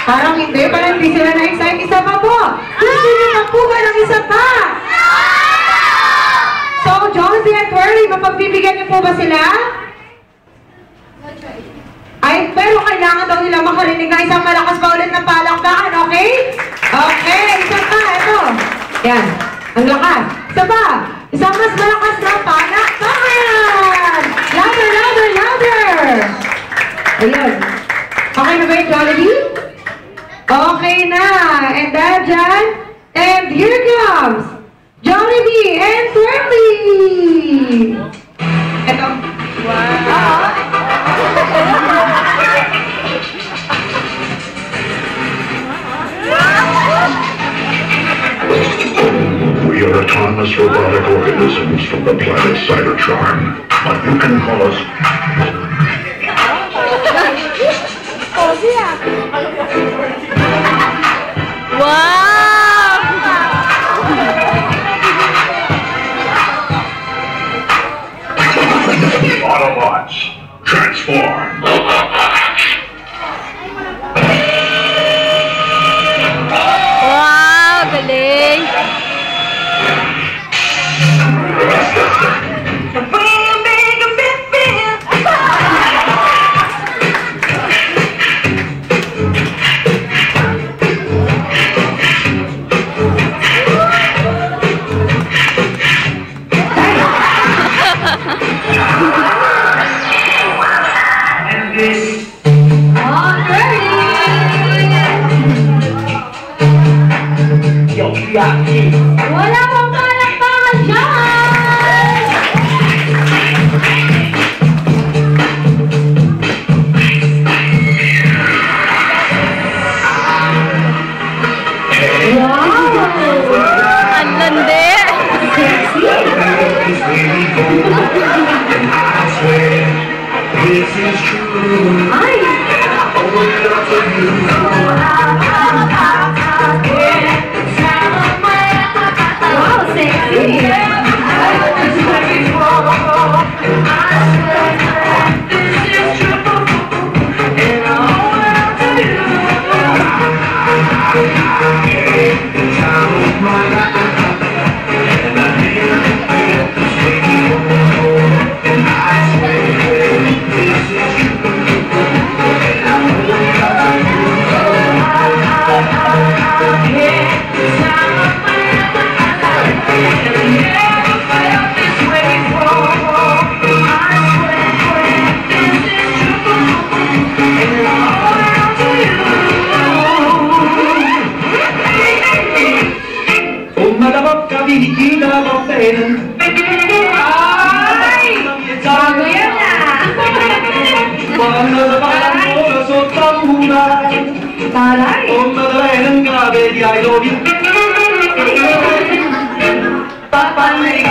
Parang hindi, parang hindi sila na-excite. Isa pa po. Gusto niyo na po ba ng isa pa? So, Jonesy and Twirly, mapagbibigyan niyo po ba sila? Ay, pero kailangan daw nila makarinig ng isang malakas pa ulit na palakpakan, okay? Okay, isa pa, ito. Yan, ang lakas. Isa pa, isang mas malakas na palakpakan! Louder, louder, louder! Ayun. Okay na ba yung Jollibee? Okay na. And then, dyan. And here comes Jollibee and Twirly! Ito. Wow! We are autonomous robotic organisms from the planet Cybertron, but you can call us... Wow! Autobots, transform! Wow, galing! Wala pang palakpakan dyan! Wow! Ang landi! Ay! Wow, sexy! Ay! Bago yan Taray! Papanig